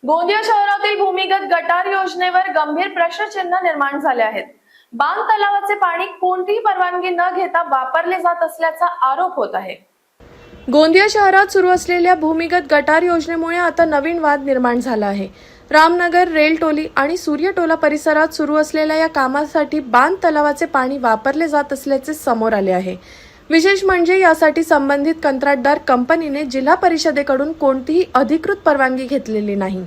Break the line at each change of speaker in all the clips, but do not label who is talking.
गोंदिया शहरातील भूमिगत गटार योजनेवर गंभीर प्रश्नचिन्ह निर्माण झाले आहेत। बांध तलावाचे पाणी कोणतीही परवानगी न घेता वापरले जात असल्याचा आरोप होत आहे। गोंदिया शहरात सुरू असलेल्या भूमिगत गटार योजनेमुळे आता नवीन वाद निर्माण झाला आहे। रामनगर, रेलटोली आणि सूर्यटोला परिसरात सुरू असलेल्या या कामासाठी बांध तलावाचे पाणी वापरले जात असल्याचे समोर आले आहे। विशेष म्हणजे यासाठी संबंधित कंत्राटदार कंपनीने जिल्हा परिषदेकडून कोणतीही अधिकृत परवानगी घेतलेली नाही।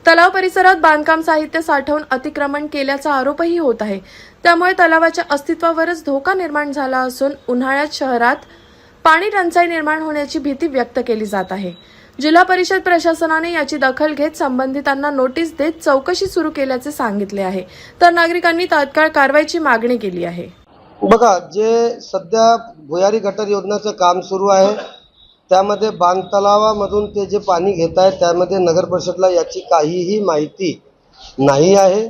तलाव परिसरात बांधकाम साहित्य साठवून अतिक्रमण केल्याचा आरोपही होत आहे। त्यामुळे तलावाच्या अस्तित्वावरच धोका निर्माण झाला असून उन्हाळ्यात शहरात पाणी टंचाई निर्माण होण्याची भीती व्यक्त केली जात आहे। जिल्हा परिषद प्रशासनाने याची दखल घेत संबंधितांना नोटीस देत चौकशी सुरू केल्याचे सांगितले आहे, तर नागरिकांनी तात्काळ कारवाईची मागणी केली आहे।
बघा, जे सध्या भुयारी गटार योजनेचं काम सुरू आहे त्यामध्ये बांध तलावामधून ते जे पाणी घेत आहेत त्यामध्ये नगर परिषदला याची काहीही माहिती नाही आहे।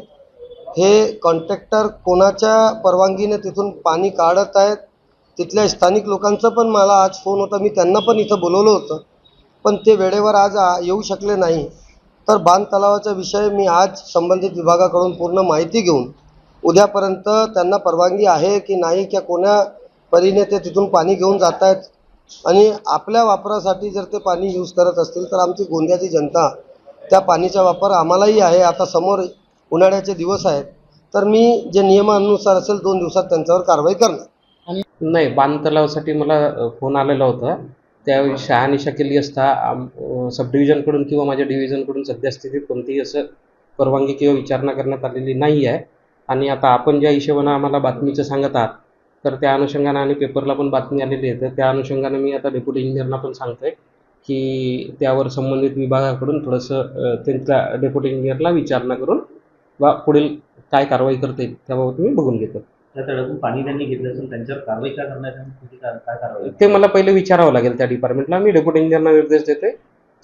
हे कॉन्ट्रॅक्टर कोणाच्या परवानगीने तिथून पाणी काढत आहेत, तिथल्या स्थानिक लोकांचं पण मला आज फोन होता, मी त्यांना पण इथं बोलवलं होतं, पण ते वेळेवर आज येऊ शकले नाही। तर बांध तलावाचा विषय मी आज संबंधित विभागाकडून पूर्ण माहिती घेऊन उद्यापर्यंत त्यांना परवानगी आहे की नाही, किंवा कोण्या परीने ते तिथून पाणी घेऊन जात आहेत आणि आपल्या वापरासाठी जर ते पाणी यूज करत असतील तर आमची गोंदियाची जनता त्या पाणीचा वापर आम्हालाही आहे। आता समोर उन्हाळ्याचे दिवस आहेत, तर मी जे नियमानुसार असेल 2 दिवसात त्यांच्यावर कारवाई करणार।
नाही, बांध तलावासाठी मला फोन आलेला होता, त्यावेळी शहानिशा केली असता सब डिव्हिजनकडून किंवा माझ्या डिव्हिजनकडून सद्यस्थितीत कोणतीही असं परवानगी किंवा विचारणा करण्यात आलेली नाही आहे। आणि आता आपण ज्या हिशोबानं आम्हाला बातमीचं सांगत आहात, तर त्या अनुषंगानं आणि पेपरला पण बातमी आलेली आहे, तर त्या अनुषंगानं मी आता डेप्युटी इंजिनियरना पण सांगतोय की त्यावर संबंधित विभागाकडून थोडंसं त्यांच्या डेप्युटी इंजिनियरला विचारणा करून पुढील काय कारवाई करता येईल त्याबाबत मी बघून घेतो।
त्या तळ्यातून पाणी त्यांनी घेतलं असेल, त्यांच्यावर कारवाई काय करण्यात काय कारवाई
ते मला पहिले विचारावं लागेल त्या डिपार्टमेंटला। मी डेप्युटी इंजिनियरना निर्देश देते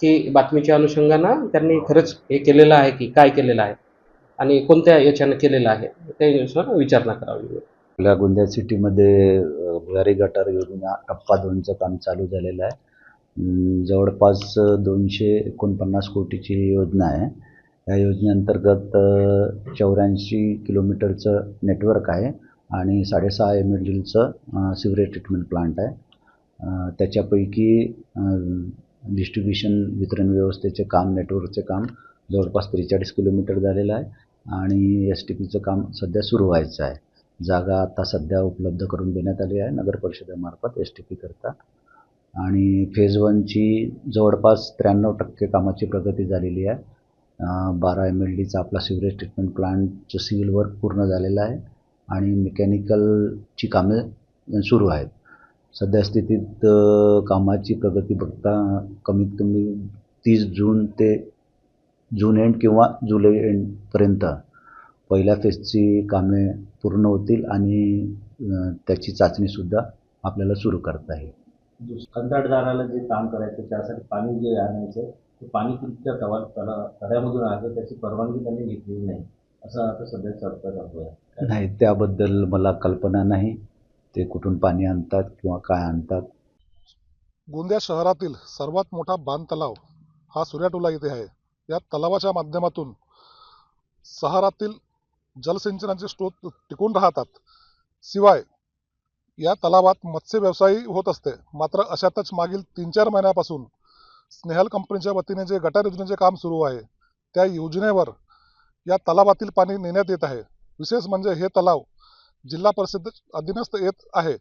की बातमीच्या अनुषंगानं त्यांनी खरंच हे केलेलं आहे की काय केलेलं आहे आणि कोणत्या याच्यानं केलेलं आहे त्यानुसार विचारणा करावी।
आपल्या गोंदिया सिटीमध्ये भुयारी गटार योजना टप्पा 2चं काम चालू झालेलं आहे। जवळपास 249 कोटीची योजना आहे। या योजनेअंतर्गत 84 किलोमीटरचं नेटवर्क आहे आणि 6.5 MLDचं सिवरेज ट्रीटमेंट प्लांट आहे। त्याच्यापैकी डिस्ट्रीब्युशन वितरण व्यवस्थेचे काम, नेटवर्कचे काम जवळपास 43 किलोमीटर झालेलं आहे आणि STPचं काम सध्या सुरू व्हायचं आहे। जागा आता सध्या उपलब्ध करून देण्यात आली आहे नगर परिषदेमार्फत STP करता। आणि फेज 1ची जवळपास 93% कामाची प्रगती झालेली आहे। 12 MLDचा आपला सिवरेज ट्रीटमेंट प्लांटचं सिव्हिल वर्क पूर्ण झालेलं आहे आणि मेकॅनिकलची कामे सुरू आहेत। सध्या स्थितीत कामाची प्रगती बघता कमीत कमी 30 जून ते जून एंड किंवा जुलै एंडपर्यंत पहिल्या फेजची कामे पूर्ण होतील आणि त्याची चाचणीसुद्धा आपल्याला सुरू करता येईल।
कंत्राटदाराला जे काम करायचं त्यासाठी पाणी जे आणायचं ते पाणी तुमच्या तळ्यामधून आलं, त्याची परवानगी त्यांनी घेतलेली नाही असं आता सध्या चर्चा चालू आहे।
नाही, त्याबद्दल मला कल्पना नाही, ते कुठून पाणी आणतात किंवा काय आणतात।
गोंदिया शहरातील सर्वात मोठा बांध तलाव हा सूर्यटोला येथे आहे। या तलावाच्या माध्यमातून शहरातील जलसिंचनाचे स्रोत टिकून राहतात। शिवाय या तलावात मत्स्य व्यवसायही होत असते। मात्र अशातच मागील 3-4 महिन्यापासून स्नेहल कंपनीच्या वतीने जे गटार योजनेचे काम सुरू आहे त्या योजनेवर या तलावातील पाणी नेण्यात येत आहे। विशेष म्हणजे हे तलाव जिल्हा परिषद अधीनस्थ येत आहे,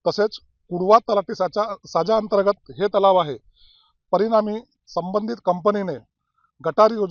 तसेच कुडवा तलाठी साजा अंतर्गत हे तलाव आहे। परिणामी संबंधित कंपनीने गटार योजने